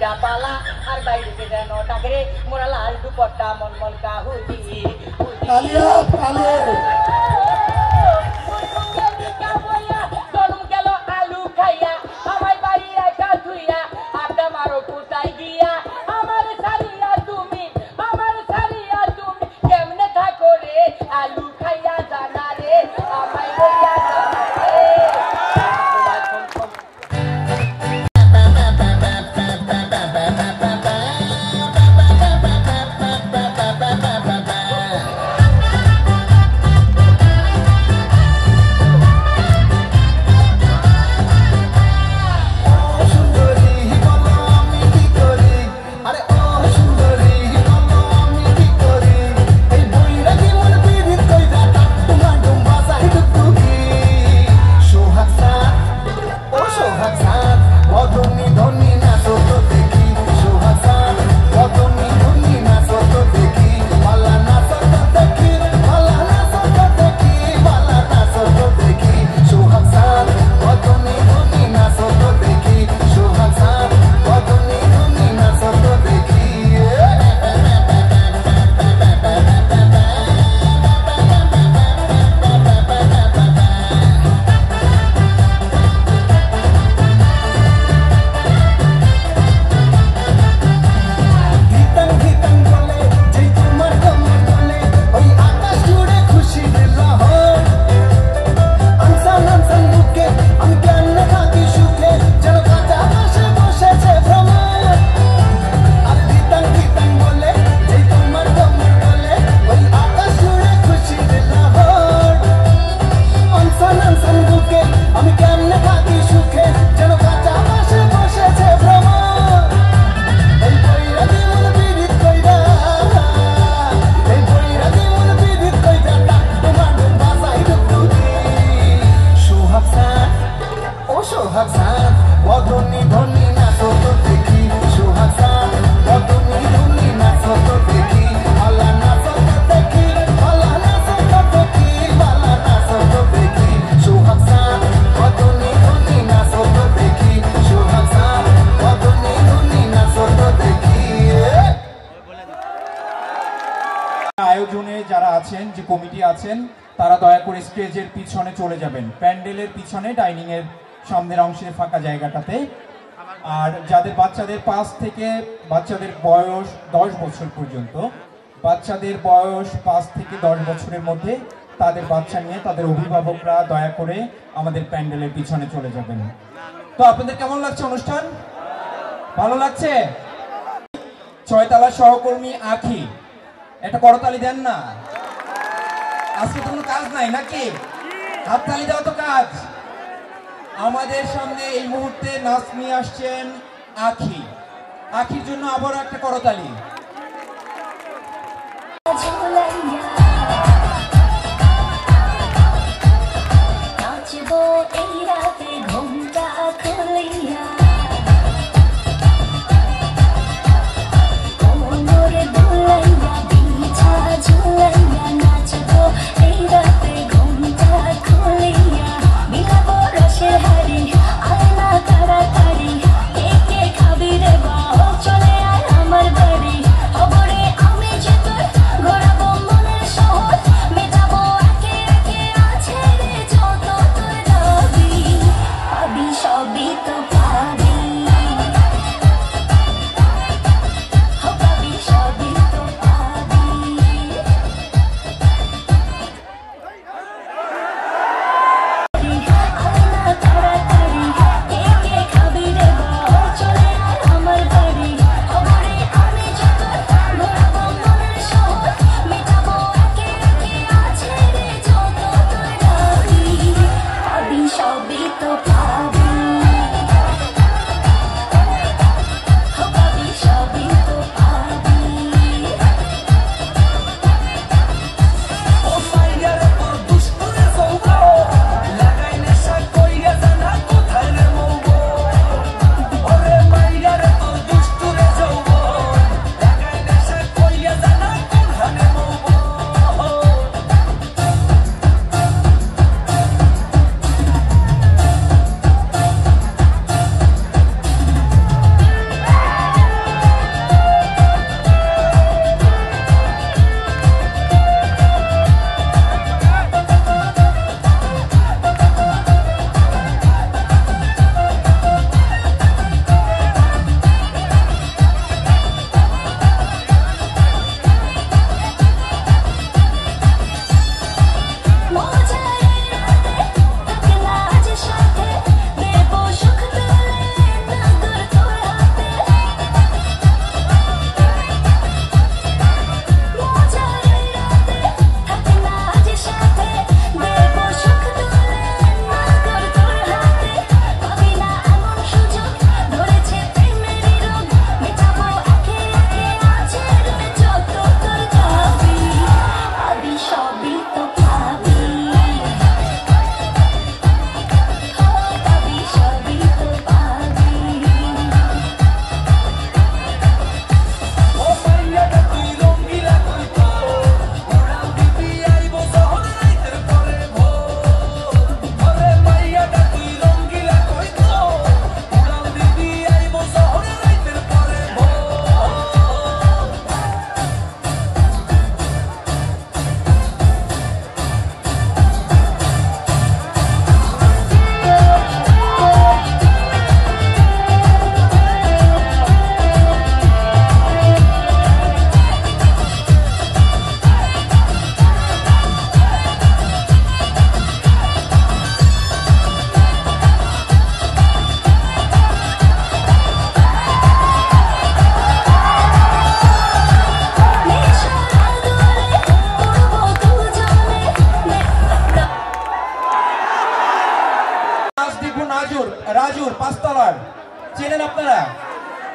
দুইটা পালা আর বাইরে যেন টাকরে মোরা লাল দুপট্টা মনমন কাহুদি আলিয়া আলে জন্ম গেল আলু খাইয়া আমার বাড়ি একা ধুইয়া আড্ডা মারো কোথায় গিয়া আমার সারিয়া তুমি কেমনে থাকো রে আলু খাইয়া জানা রে আমায় লইয়া জানা রে আয়োজনে যারা আছেন যে কমিটি আছেন তারা দয়া করে স্টেজের পিছনে চলে যাবেন, প্যান্ডেলের পিছনে ডাইনিং এর সামনের অংশের ফাঁকা জায়গাটাতে। আর যাদের বাচ্চাদের 5 থেকে বাচ্চাদের বয়স 10 বছর পর্যন্ত, বাচ্চাদের বয়স 5 থেকে 10 বছরের মধ্যে তাদের বাচ্চা নিয়ে তাদের অভিভাবকরা দয়া করে আমাদের প্যান্ডেলের পিছনে চলে যাবেন। তো আপনাদের কেমন লাগছে অনুষ্ঠান? ভালো লাগছে? ছয়তলা সহকর্মী আখি, একটা করতালি দেন না। আজকে তো কোনো কাজ নাই নাকি? হাততালি দাও তো কাজ। আমাদের সামনে এই মুহূর্তে নাচ নিয়ে আসছেন আখি। আখির জন্য আবারও একটা করতালি। চলে আয় আমার বাড়ি।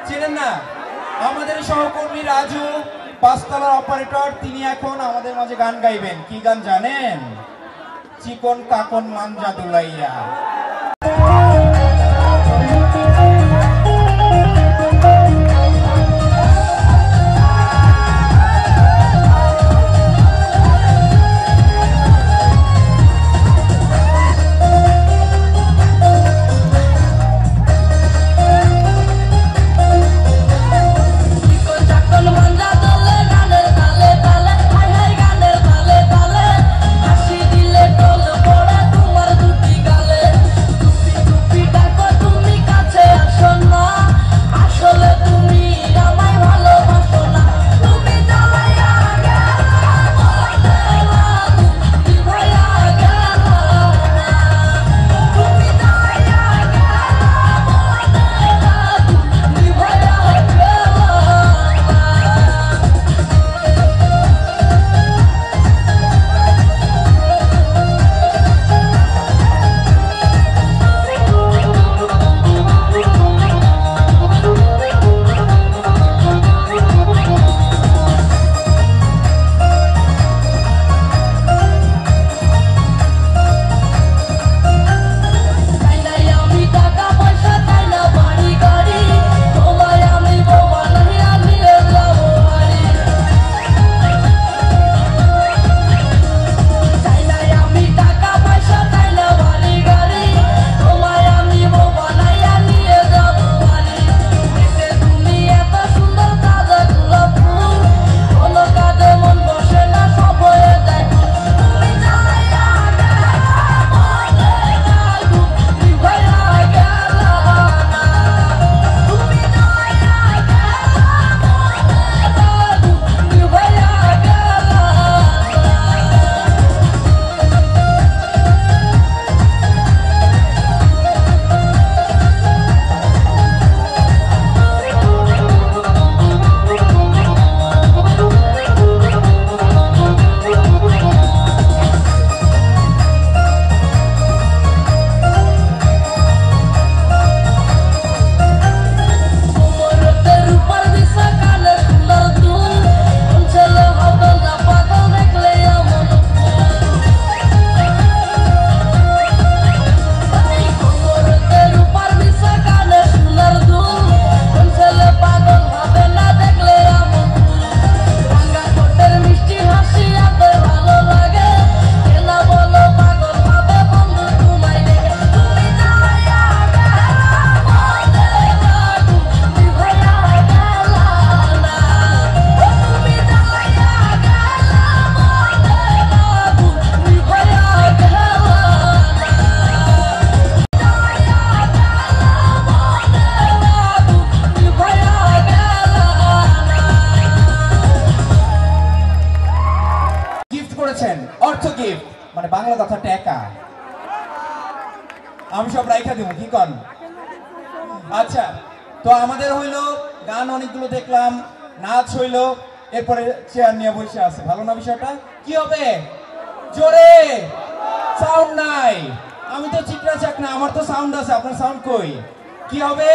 চেনেন না? আমাদের সহকর্মী রাজু, পাঁচতলার অপারেটর, তিনি এখন আমাদের মাঝে গান গাইবেন। কি গান জানেন? চিকন কাকন মানজা দুলাইয়া। অর্থ গিফট মানে বাংলা কথা টাকা। আমি সব রাইখা দিব, কি কন? আচ্ছা, তো আমাদের হইলো গান অনেকগুলো দেখলাম, নাচ হইলো, এরপরে চেয়ার নিয়ে বসে আছে। ভালো না বিষয়টা? কি হবে? জোরে সাউন্ড নাই। আমি তো চিত্রা চাক না, আমার তো সাউন্ড আছে, আপনার সাউন্ড কই? কি হবে?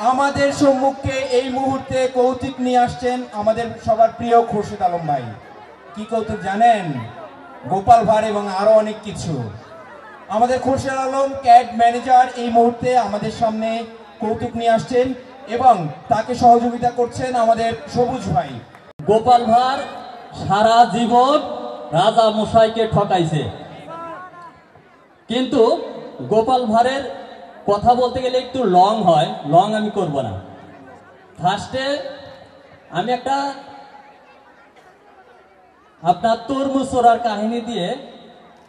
আমাদের সম্মুখে এই মুহূর্তে কৌতুক নিয়ে আসছেন আমাদের সবার প্রিয় খুরশিদ আলম ভাই। কি কৌতুক জানেন? গোপাল ভাঁড় এবং আরো অনেক কিছু। আমাদের খুরশিদ আলম ক্যাট ম্যানেজার এই মুহূর্তে আমাদের সামনে কৌতুক নিয়ে আসছেন এবং তাকে সহযোগিতা করছেন আমাদের সবুজ ভাই। গোপাল ভাঁড় সারা জীবন রাজা মশাইকে ঠকাইছে, কিন্তু গোপাল ভাঁড়ের কথা বলতে গেলে একটু লং হয়, লং আমি করব না। ফার্স্টে আমি একটা আপনার তরমুজ চোরার কাহিনী দিয়ে,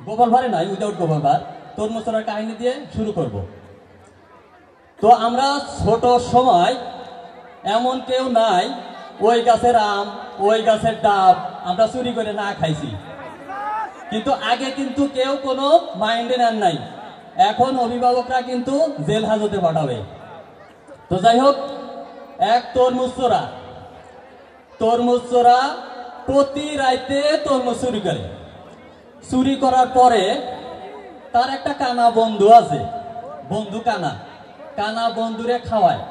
গোপাল ভাঁড়ে নয়, উইদাউট গোপাল ভাঁড়, তরমুজ চোরার কাহিনী দিয়ে শুরু করব। তো আমরা ছোট সময় এমন কেউ নাই ওই গাছের আম ওই গাছের ডাব আমরা চুরি করে না খাইছি, কিন্তু আগে কিন্তু কেউ কোনো মাইন্ডে নেন নাই। এখন অভিভাবকরা কিন্তু জেল হাজতে পাঠাবে। তো যাই হোক, এক তরমুজ চোরা প্রতি রাইতে তরমুজ চুরি করে। চুরি করার পরে তার একটা কানা বন্ধু আছে, বন্ধু কানা বন্ধুরে খাওয়ায়।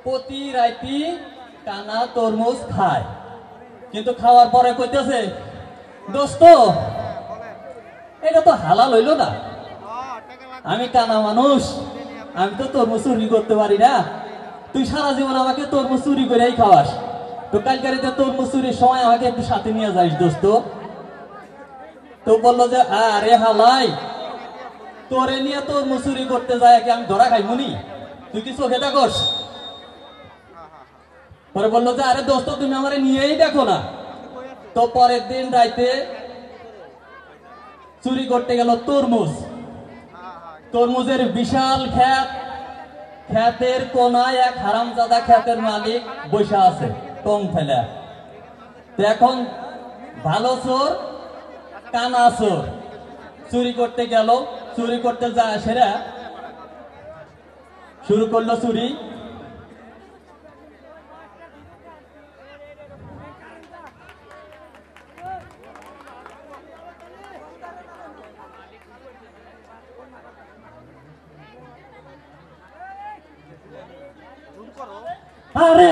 প্রতি রাইতি কানা তরমুজ খায়, কিন্তু খাওয়ার পরে কইতেছে দোস্ত এটা তো হালাল হইল না, আমি কানা মানুষ, আমি তো তরমুজ চুরি করতে পারি না, তুই সারা জীবন আমাকে তরমুজ চুরি করেই খাওয়াস, তো কালকারিতে তরমুজ চুরির সময় আমাকে একটু সাথে নিয়ে যাইস দোস্ত। তো বললো যে আরে হালাই, তোরে নিয়ে তরমুজ চুরি করতে যায় কি আমি ধরা খাই মুনি, তুই কি চোখে দেখোস? পরে বললো যে আরে দোস্ত তুমি আমারে নিয়েই দেখো না। তো পরের দিন রাইতে চুরি করতে গেল তরমুজ, তরমুজের বিশাল ক্ষেত, ক্ষেতের কোনায় এক হারামজাদা ক্ষেতের মালিক বসে আছে টং ফেলে। তো এখন ভালো চোর কানা চোর চুরি করতে গেল, চুরি করতে যায় সেরা শুরু করলো চুরি। আরে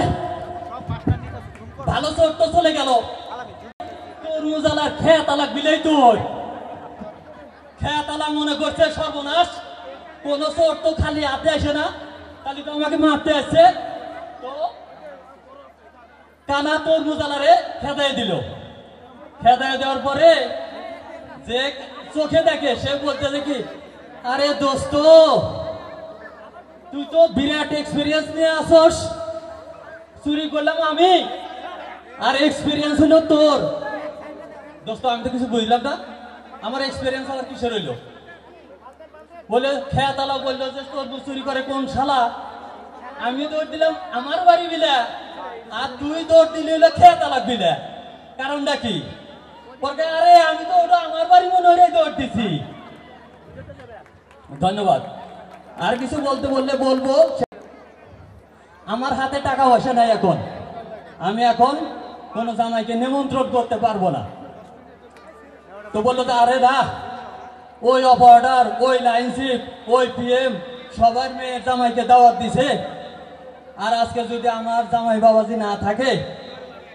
ভালো চোর তো চলে গেল, তরমুজ আলার খেত আলাক বিলেই তুই, খেত আলা মনে করছে সর্বনাশ, কোন চোর তো খালি হাতে আসে না, খালি তো আমাকে মারতে আসছে। তো কানা তরমুজ আলারে খেদাই দিল, খেদাই দেওয়ার পরে যে চোখে দেখে সে বলতেছে কি আরে দোস্ত তুই তো বিরাট এক্সপিরিয়েন্স নিয়ে আসস, চুরি করলাম আমি আর এক্সপিরিয়েন্স হলো তোর। দোস্ত আমি তো কিছু বুঝলাম না, আমার এক্সপিরিয়েন্স আবার কিসের হইলো? বলে খেয়াতালা বললো যে তরমুজ চুরি করে কোন শালা, আমি দৌড় দিলাম আমার বাড়ি বিলা আর তুই দৌড় দিলি হলো খেয়াতালা বিলা, কারণটা কি? বলবে আরে আমি তো ওটা আমার বাড়ি মনে হয়ে দৌড় দিছি। ধন্যবাদ। আর কিছু বলতে বললে বলবো, আমার হাতে টাকা পয়সা নাই এখন, আমি এখন কোন জামাইকে নিমন্ত্রণ করতে পারবো না। তো বললো তো আরে না, ওই অপারেটর, ওই লাইনশিপ, ওই পিএম সবার মেয়ের জামাইকে দাওয়াত দিছে, আর আজকে যদি আমার জামাই বাবাজি না থাকে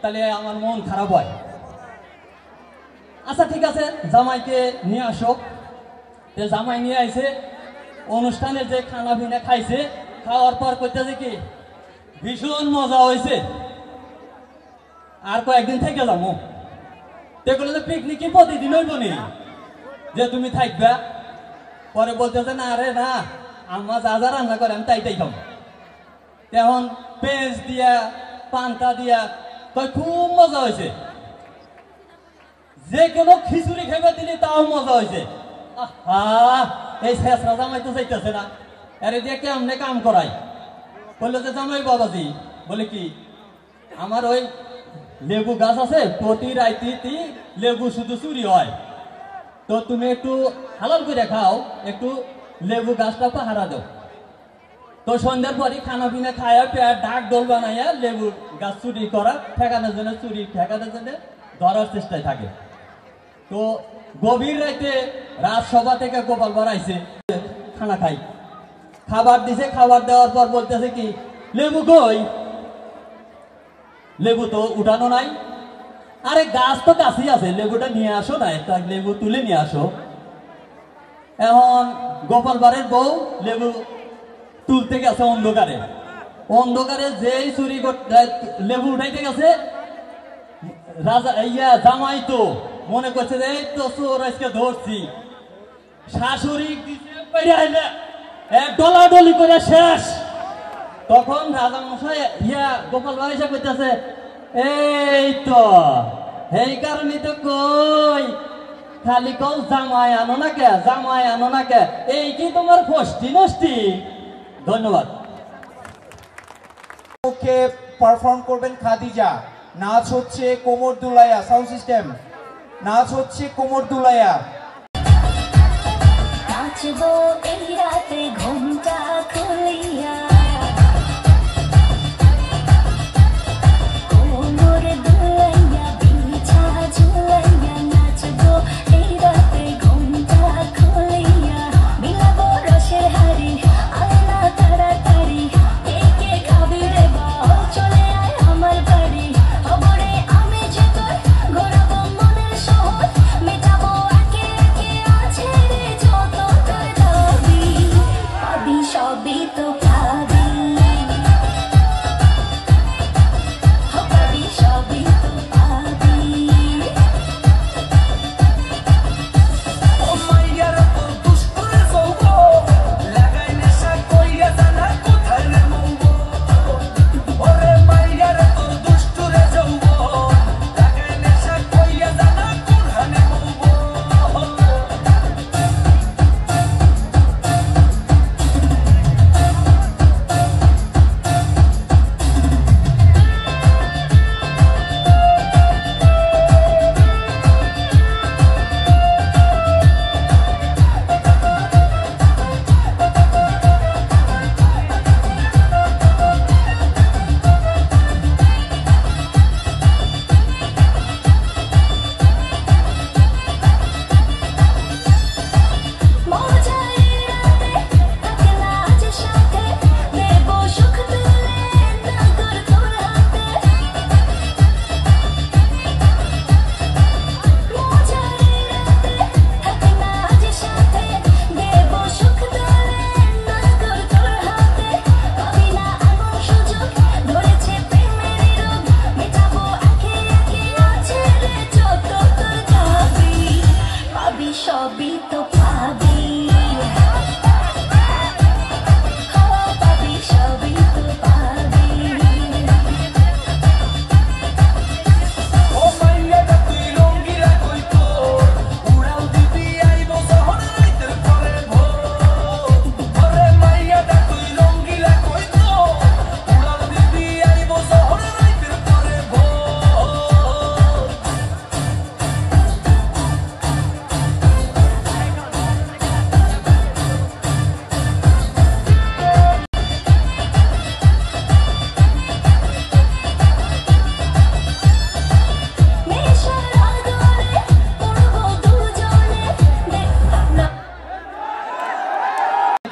তাহলে আমার মন খারাপ হয়। আচ্ছা ঠিক আছে জামাইকে নিয়ে আসো। জামাই নিয়ে আইছে, অনুষ্ঠানে যে খানা পিনা খাইছে, খাওয়ার পর কইতেছে কি ভীষণ মজা হয়েছে, আর কয়েকদিন থেকে যাবো। দেখলো যে পিকনিকই প্রতিদিন হইব নি যে তুমি থাকবা। পরে বলতেছে না আরে না, আম্মা যা যা রান্না করে আমি তাই তাই খাবো। এখন পেঁয়াজ দিয়া পান্তা দিয়া কয় খুব মজা হয়েছে, যে কোনো খিচুড়ি খেবে দিলি তাও মজা হয়েছে। আহা এই শেষরা জামাই তো চাইতেছে না, আরে দিয়ে কেমনে কাম করাই। বললো যে জামাই বাবাজি বলে কি আমার ওই লেবু গাছ আছে, প্রতি রাইতি লেবু শুধু চুরি হয়, তো তুমি একটু হালাল করে খাও, একটু লেবু গাছটা পাহারা দাও। তো সন্ধ্যার পরই খানা পিনা খায়া পেয়ার ডাক ডোল বানাইয়া লেবু গাছ চুরি করা ঠেকানোর জন্য, চুরি ঠেকানোর জন্য ধরার চেষ্টায় থাকে। তো গভীর রাইতে রাজসভা থেকে গোপাল বাড়াইছে, খানা খাই, খাবার দিছে, খাবার দেওয়ার পর বলতেছে কি লেবু কই, লেবু তো উঠানো নাই। আরে গাছ তো কাছেই আছে, লেবুটা নিয়ে আসো না, একটা লেবু তুলে নিয়ে আসো। এখন গোপাল বাড়ির বউ লেবু তুলতে গেছে অন্ধকারে, অন্ধকারে যেই চুরি করতে লেবু উঠাইতে গেছে, রাজা ইয়া জামাই তো মনে করছে যে এই তো চোর আজকে ধরছি, শাশুড়ি ডলাডলি করে শেষ। তখন রাজা মশাই ইয়া গোপাল বাড়ি এসে কইতেছে এই তো এই কারণে তো কই খালি কল জামাই আনো না কে, জামাই আনো না কে, এই কি তোমার ফষ্টি নষ্টি। ধন্যবাদ। ওকে পারফর্ম করবেন খাদিজা, নাচ হচ্ছে কোমর দুলাইয়া, সাউন্ড সিস্টেম, নাচ হচ্ছে কোমর দুলাইয়া। নাচবো এই রাতে ঘুমটা খুলিয়া, কোমর দুলাইয়া বিছা ঝুলাইয়া, নাচবো এই রাতে ঘুমটা খুলিয়া, বিলাবো রসের হাড়ি আয় না তাড়াতাড়ি, কে কে খাবি রে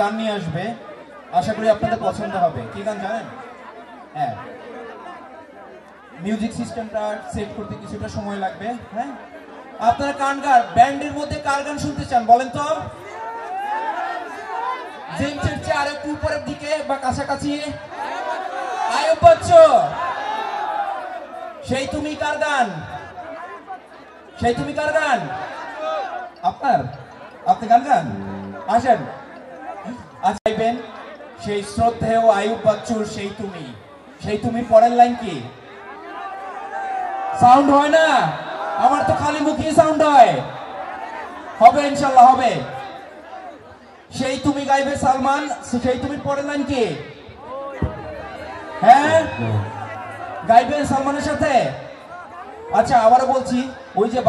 গান নিয়ে আসবে, আশা করি আপনাদের পছন্দ হবে। কি গান জানেন? হ্যাঁ, মিউজিক সিস্টেমটা সেট করতে কিছুটা সময় লাগবে। হ্যাঁ, আপনারা কার ব্যান্ডের মধ্যে কার গান শুনতে চান বলেন তো? জেমসের চেয়ে আর একটু উপরের দিকে বা কাছাকাছি। আয়ুব বাচ্চু, সেই তুমি কার গান? সেই তুমি কার গান? আপনি গান আসেন। আচ্ছা, সেই শ্রদ্ধেয় আয়ুব বাচ্চুর সেই তুমি পরের লাইন কি? সাউন্ড হয় না? আমার তো খালি মুখে সাউন্ড হয়। হবে ইনশাল্লাহ হবে। সেই তুমি গাইবে সালমান, সেই তুমি পরের লাইন কি? হ্যাঁ, গাইবেন সালমানের সাথে? আচ্ছা, আবারও বলছি, ওই যে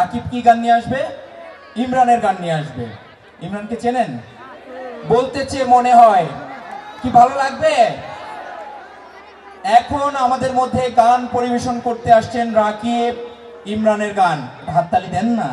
রাকিব কি গান নিয়ে আসবে? ইমরানের গান নিয়ে আসবে। ইমরানকে চেনেন? বলতে চেয়ে মনে হয় কি ভালো লাগবে। এখন আমাদের মধ্যে গান পরিবেশন করতে আসছেন রাকিব ইমরানের গান। হাততালি দেন না।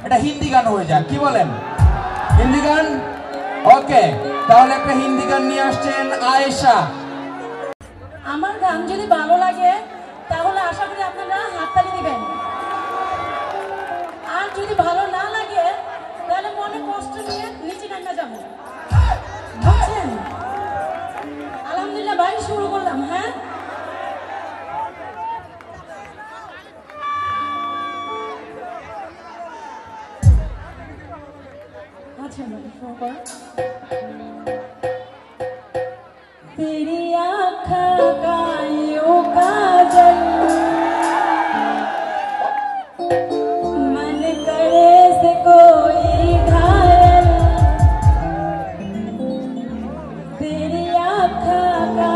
এটা হিন্দি গান হয়ে যাক, কি বলেন? হিন্দি গান ওকে, তাহলে একটা হিন্দি গান নিয়ে আসছেন আয়েশা। আমার গান যদি ভালো লাগে তাহলে আশা করি আপনারা হাততালি দিবেন, আর যদি ভালো না লাগে তাহলে মনে কষ্ট নিয়ে নিচে নামা যাবো, বুঝছেন? আলহামদুলিল্লাহ ভাই, শুরু করলাম। হ্যাঁ, আচ্ছা শুরু কর। तेरी आँखों का यो काजल मन करे से कोई घायल, तेरी आँखों का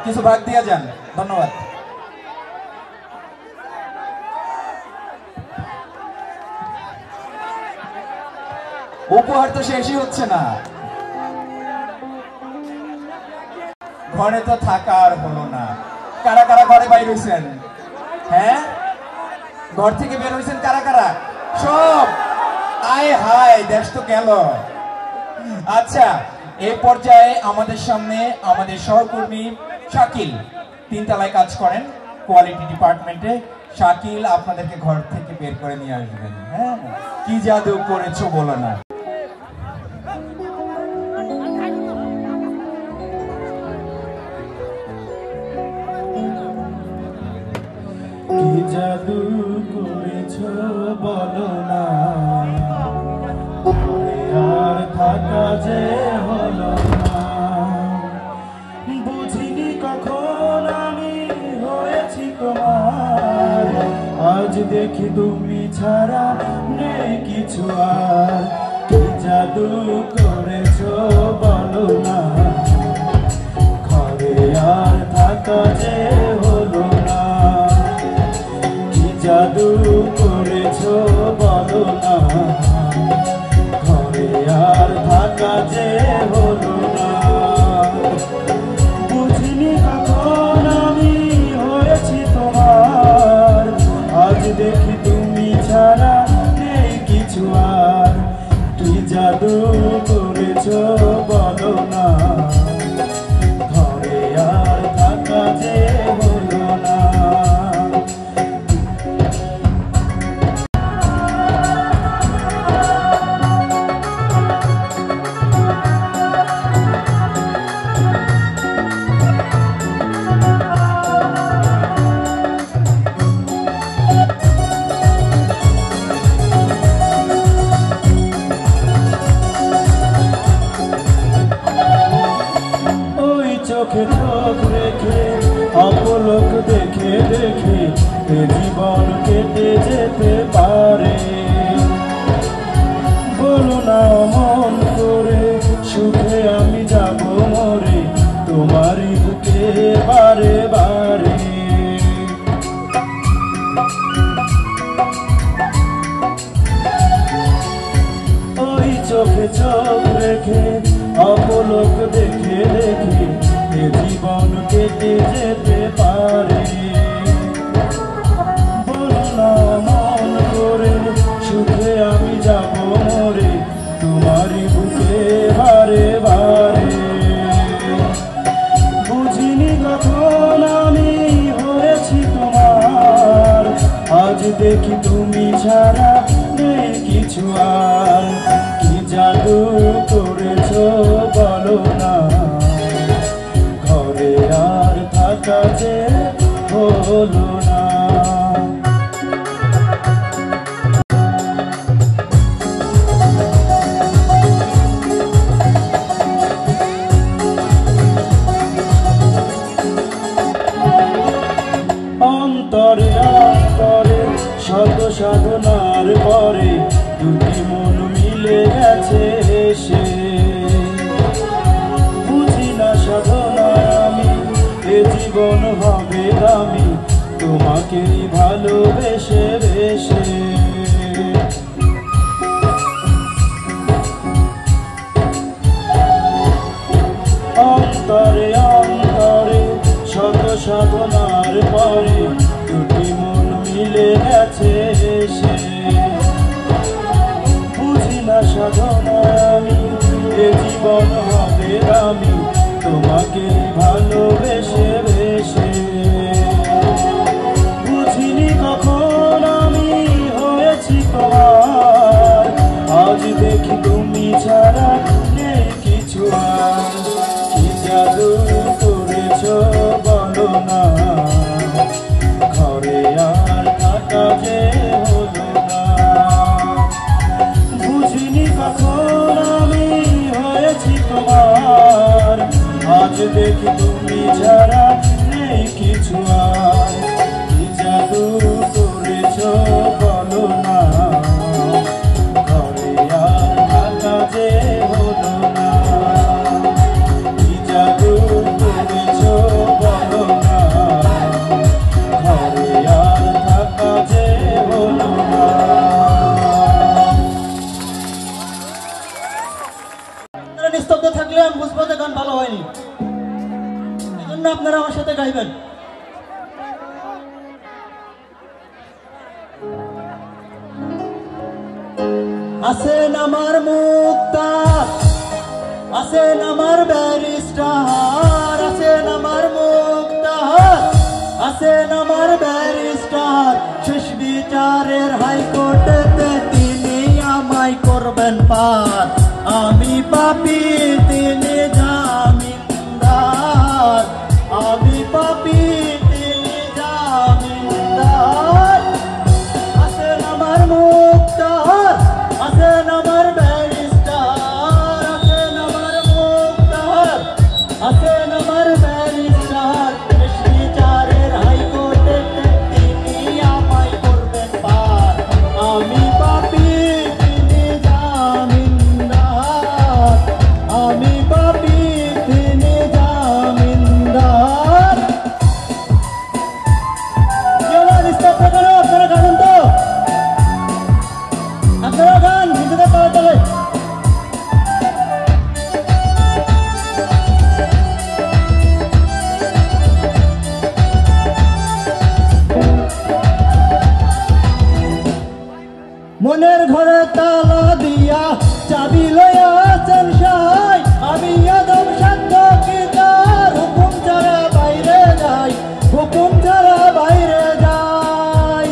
কিছু ভাগ দিয়ে যান। ধন্যবাদ। উপহার তো শেষই হচ্ছে না, ঘরে তো থাকা আর হলো না। কারা কারা ঘরে বাইর হয়েছেন? হ্যাঁ, ঘর থেকে বের হয়েছেন কারা কারা? সব। আয় হায়, দেশ তো গেল। আচ্ছা, এই পর্যায়ে আমাদের সামনে আমাদের সহকর্মী শাকিল, 3 তলায় কাজ করেন কোয়ালিটি ডিপার্টমেন্টে। শাকিল আপনাদেরকে ঘর থেকে বের করে নিয়ে আসবেন। হ্যাঁ, কি জাদু করেছো বলো না। কি জাদু করেছো বলো না, আর থাকা যে হলো না। বুঝিনি কখন আমি হয়েছি তোমার, আজ দেখি তুমি ছাড়া নেই কিছু আর। কি জাদু করেছো বলো না, ঘরে আর থাকা যে হলো না। জাদু করেছো বলো না, ঘরে আর থাকা যে হলো না। বুঝিনি কখন আমি হয়েছি তোমার, আজ দেখি তুমি ছাড়া নেই কিছু আর। কি জাদু করেছো বলো না, ঘরে আর থাকা যে হলো না। চোখে চোখ রেখে অপলক দেখে দেখে জীবন কেটে যেতে পারে। বলো না মন করে, সুখে আমি যাব মরে তোমারই বুকে বারে বারে। ওই চোখে চোখ রেখে অপলক দেখে দেখে জীবন কেটে যেতে পারে। বলো না মন করে, সুখে আমি যাব মরে তোমারই বুকে বারে বারে। বুঝিনি কখন আমি হয়েছি তোমার, আজ দেখি তুমি ছাড়া নেই কিছু আর। কি জাদু করেছো বলো না, ঘরে আর থাকা যে হলো না। অন্তরে অন্তরে শত সাধনার পরে দুটি মন মিলে গেছে এসে। বুঝি না সাধনা আমি, এ জীবন হবে দামি তোমাকেই ভালোবেসে বেসে। অন্তরে অন্তরে শত সাধনার পরে দুটি মন মিলে গেছে এসে। বুঝি না সাধনা আমি, এ জীবন হবে দামি তোমাকে ভালোবেসে বেসে। বুঝিনি কখন আমি হয়েছি তোমার, আজ দেখি তুমি ছাড়া নেই কিছু আর। কি জাদু করেছো বলো না, ঘরে আর থাকা যে হলো না। বুঝিনি কখন আমি হয়েছি তোমার, আজ দেখি তুমি ছাড়া নেই কিছু আর। কি জাদু করেছো বলো না, ঘরে আর থাকা যে হলো না। কি জাদু করেছো বলো আছেন আমার মুক্তার, আছেন আমার ব্যারিস্টার, আছেন আমার মুক্তার, আছেন আমার ব্যারিস্টার। শেষ বিচারের হাইকোর্টেতে তিনি আমায় করবেন পার। আমি পাপী তিনি জামিনদার, আমি পাপী তিনি জামিনদার। আছেন আমার মুক্তার, আছেন আমার ব্যারিস্টার, আছেন আমার মুক্তার, আছেন আমার ব্যারিস্টার। শেষ বিচারের হাইকোর্টেতে তিনি আমায় করবেন পার। আমি পাপী তিনি জামিনদার, আমি পাপী তিনি জামিনদার। আপনারা গান তো, আপনারা গান নিজেদের পাওয়া চলে। মনের ঘরে তালা দিয়া চাবি লইয়া আছেন সাহাই। আমি আদম সাধ্য কি তার হুকুম ছাড়া বাইরে যাই, হুকুম ছাড়া বাইরে যাই।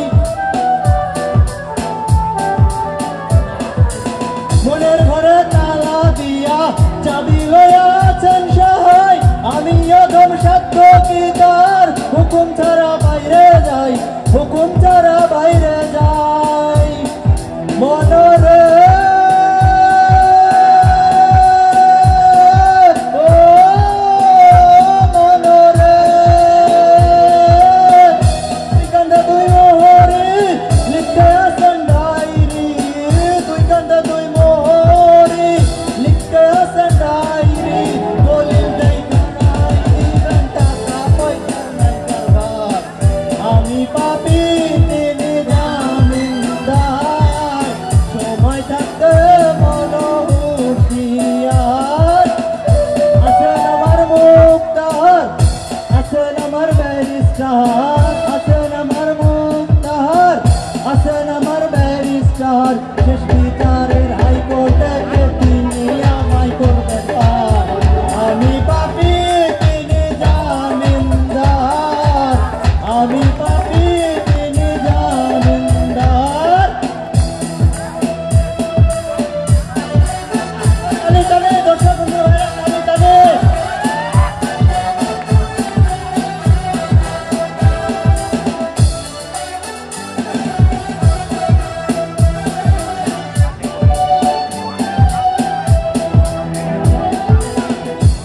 মনের ঘরে তালা দিয়া চাবি লইয়া আছেন সাহাই। আমি আদম সাধ্য কি তার হুকুম ছাড়া বাইরে যাই, হুকুম ছাড়া বাইরে যাই। মনরে ও মনরে তুই কান্দা তুই মোহরি লিখতে আসেন ডায়েরি, তুই কান্দা তুই মোহরি লিখতে আসেন ডায়েরি। দলিল দেই ডায়েরি ঘন্টা কাপই নাই কারবার। আমি পাপী তিনি জামিনদার, সময় থাকতে মন হুঁশিয়ার। আছেন আমার মুক্তার, আছেন আমার ব্যারিস্টার, আছেন আমার মুক্তার, আছেন আমার ব্যারিস্টার। শেষ বিচারের হাইকোর্টে তিনি আমায় করবেন পার। আমি পাপী তিনি জামিনদার, আমি পাপী তিনি জামিনদার। টানে টানে দর্শক বন্ধু ভাইরা, টানে টানে।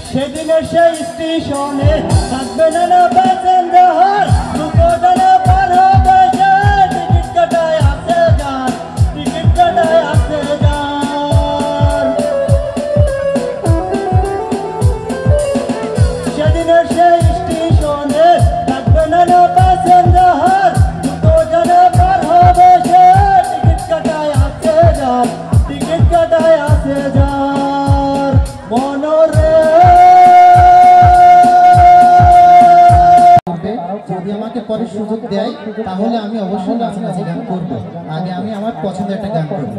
সেদিনের সেই স্টেশনে থাকবে না প্যাসেঞ্জার, দুটো জানা পার হবে সে। টিকিট কাটায় আসে যান, টিকিট কাটায় আসে যান। সেদিনের সেই স্টেশনে থাকবে না প্যাসেঞ্জার, দুটো জানা পার হবে সে। টিকিট কাটায় আসে যান, টিকিট কাটায় আসে যান। মনরে যদি আমাকে পরে সুযোগ দেয় তাহলে আমি অবশ্যই নাচানাচি গান করব। আগে আমি আমার পছন্দের একটা গান করব।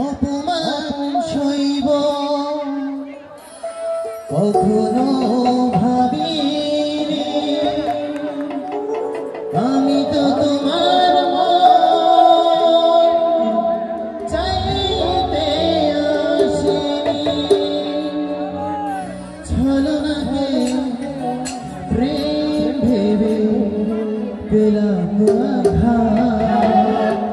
অপমান সইব কখনো ভাবিনি, আমি তো তোমার মন চাইতে আসিনি। ছলনাকে প্রেম ভেবে পেলাম আঘাত।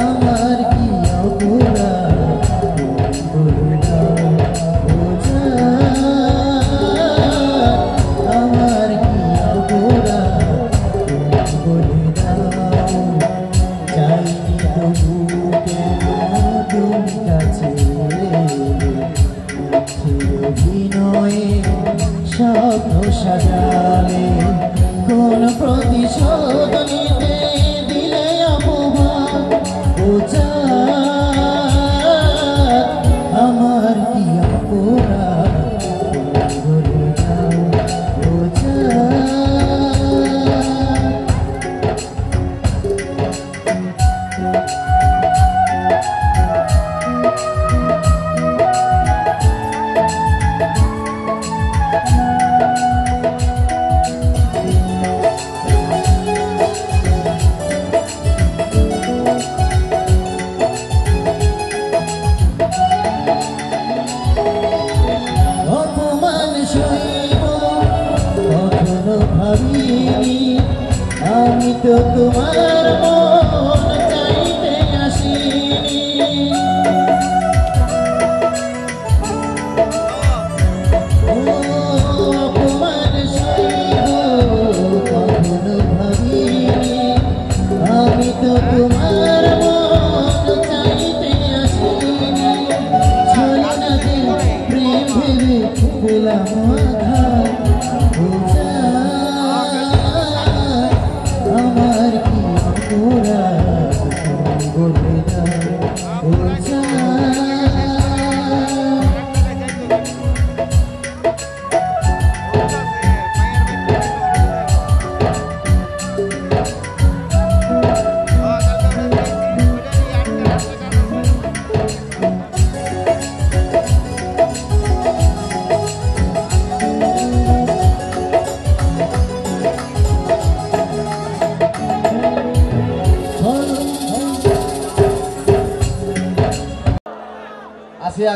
আমার কি অপরাধ স্বপ্ন সাজালে কোন প্রতিশোধ নিতে দিলে অপমান বোঝা আমার কি অপরাধ বলে দাও বোঝা আমি তো তোমার মন চাইতে আসিনি অপমান সইব কখনো ভাবিনি আমি তো তোমার মন চাইতে আসিনি ছয় না দিন প্রেম ভেবে পেলাম আঘাত আমার কি অপরাধ বলে দাও বোঝা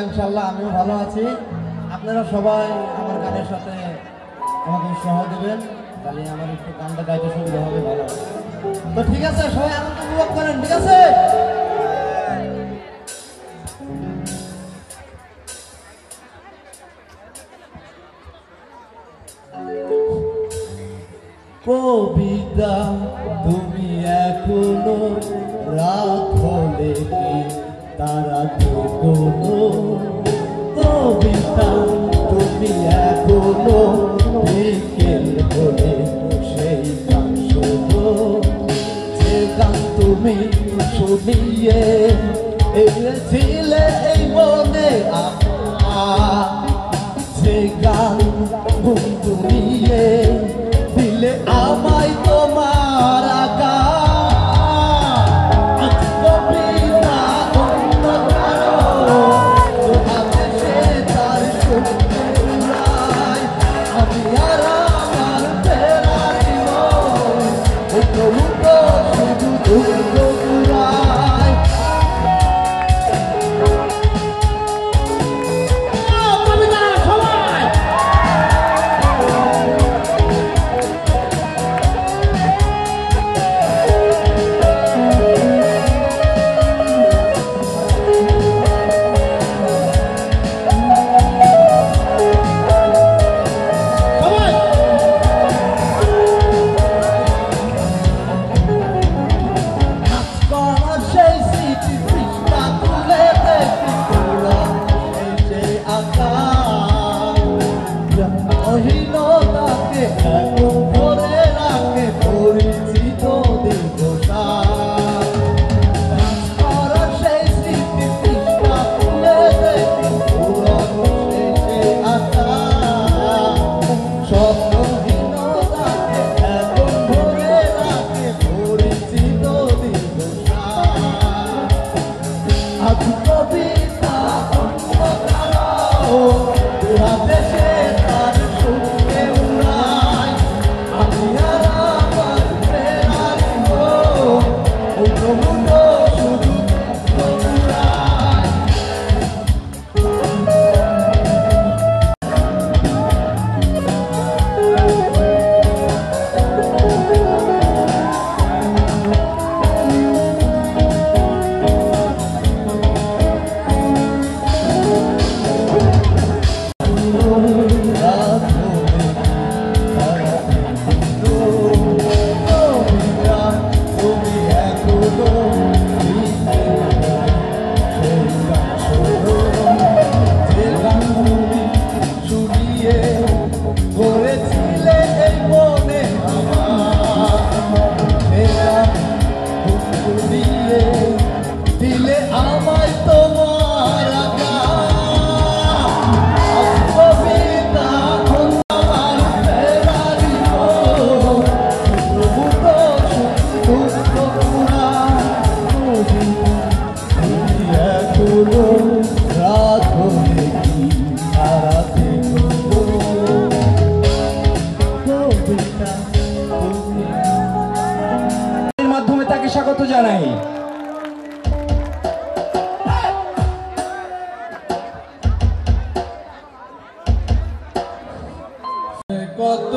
ইনশাআল্লাহ আমিও ভালো আছি আপনারা সবাই আমার গানের সাথে আমাকে সহ দেবেন তাহলে আমার একটু গানটা গাইতে সুবিধা হবে ভালো তো ঠিক আছে সবাই আনন্দ উপভোগ করেন ঠিক আছে কবিতা তুমি এখনো রাখো লেখে তারা কোনো কবিতা তুমি এখনো বিকেল বলে সেই গান শোনো যে গান তুমি শুনিয়ে এনেছিলে এই মনে যে গান বন্ধু নিয়ে দিলে আমায় তোমার আকা কবিতা স্বাগত জানাই। কত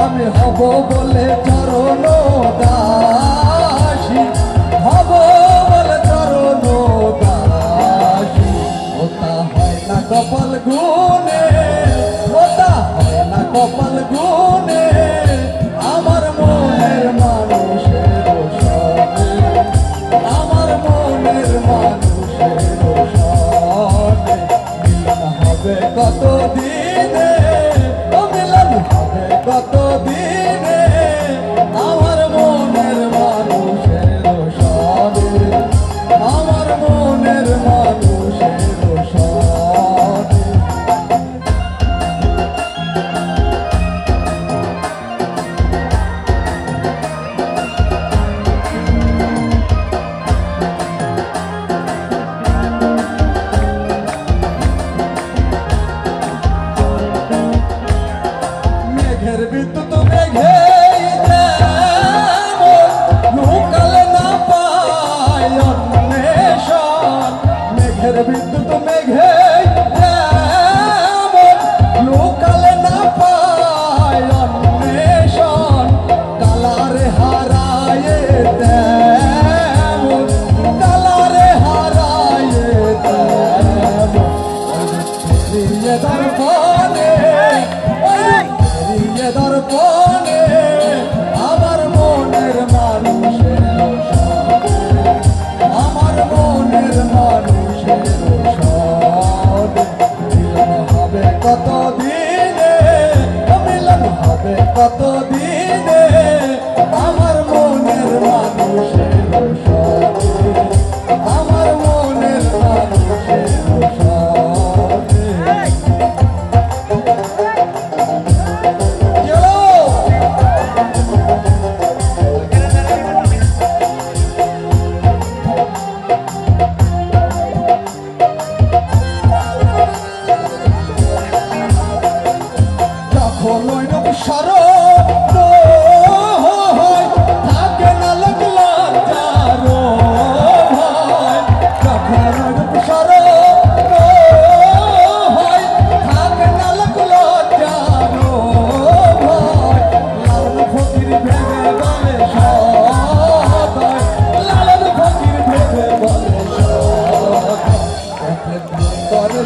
আমি হব বলে চরণ দাসী, হব বলে চরণ দাসী। ওটা হয় না কপাল গুনে, ওটা হয় না কপাল গুনে, আমার মনের মানুষের সনে, আমার মনের মানুষের সনে। মিলন হবে কত দিনে, ও মিলন হবে কত দিনে, আমার মনের মানুষের সনে, আমার মনের মানুষের সনে। মেঘের বিদ্যুৎ মেঘে লুকালে না পায় অন্বেষণ, মেঘের বিদ্যুৎ মেঘে লুকালে না পায় অন্বেষণ। কালারে হারায় তেমন, কালারে হারায় তেমন, দর্পণে দর্পণে আমার মনের মানুষের সনে, আমার মনের মানুষের সনে। মিলন হবে কত দিনে, মিলন হবে কত দিনে, আমার মনের মানুষের সনে, আমার মনের মানুষের সনে।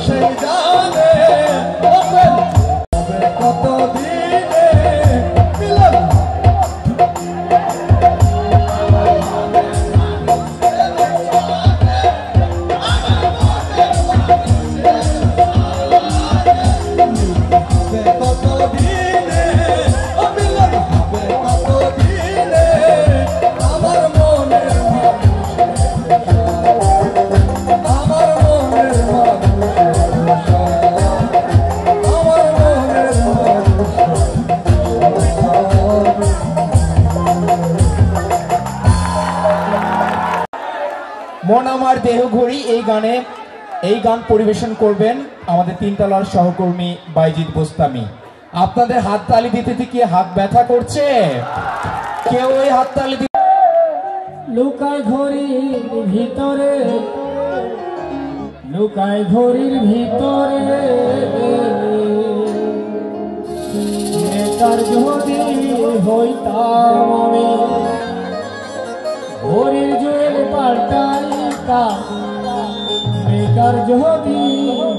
সেই জানে কত দিনে মিলন কত দিনে, মিলন হবে কত দিনে, আমার মনের আমার মনের মন আমার দেহ ঘড়ি এই গান পরিবেশন করবেন আমাদের তিনতলার সহকর্মী বাইজিদ বোস্তামি। আপনাদের হাততালি দিতে কি হাত ব্যথা করছে? কেউ ওই হাততালি লুকায় ঘড়ির ভিতরে, লুকায় ঘড়ির ভিতরে বেকার যদি হইতাম আমি, ঘড়ির জুয়েল পাল্টাইতাম, বেকার যদি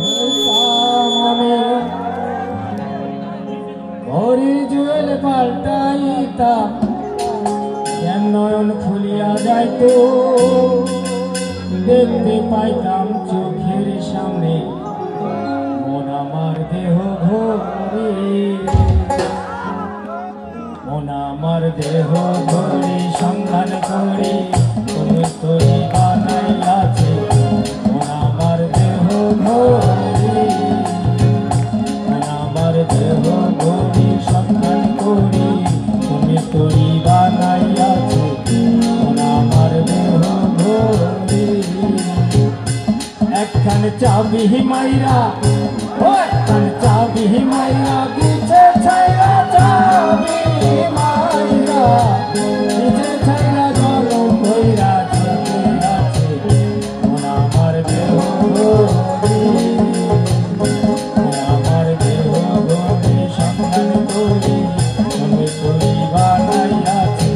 হইতাম আমি, ঘড়ির জুয়েল পাল্টাইতাম, জ্ঞান নয়ন খুলিয়া যাইতো, দেখতে পাইতাম চোখের সামনে মন আমার দেহ ঘড়ি, মন আমার দেহ ঘড়ি সন্ধান করি তুমি তৈরি বানাইয়াছে, মন আমার দেহ ঘড়ি, মন আমার দেহ ঘড়ি সন্ধান করি তুমি তৈরি বানাইয়াছে, মন আমার দেহ ঘড়ি। একখান চাবি মাইরা, একখান চাবি মাইরা বিছে ছাইরা, চাবি মাইরা বিছে ছাইরা জলম ভইরা চলে আছে, মন আমার দেহ ঘড়ি, মন আমার দেহ ঘড়ি সন্ধান করি তুমি তৈরি বানাইয়াছে,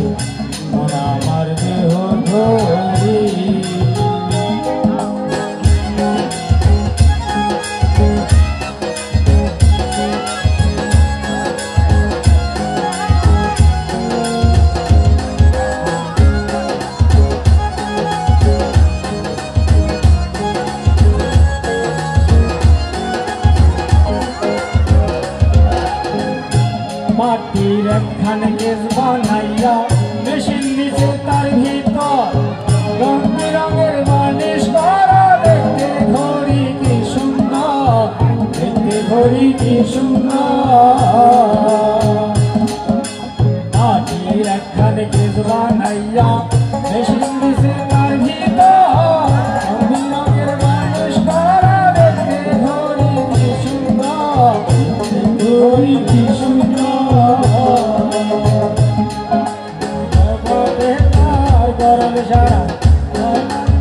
মন আমার দেহ ঘড়ি। মাটির একখান কেস বানাইয়া মেশিন নিচে তার ভিতর রং বেরঙের বানিশ করা, দেখতে ঘড়ি কি সুন্দর, দেখতে ঘড়ি কি সুন্দর। মাটির একখান কেস বানাইয়া মেশিন নিচে তার ভিতর রং বেরঙের বানিশ করা, দেখতে ঘড়ি কি সুন্দর, দেখতে ঘড়ি কি সুন্দর। গরম সারা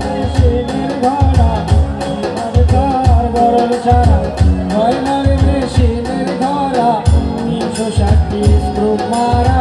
মেশিনের ঘোড়া, গরম সারা মেশিনের ঘোড়া, 360 স্ক্রু মারা।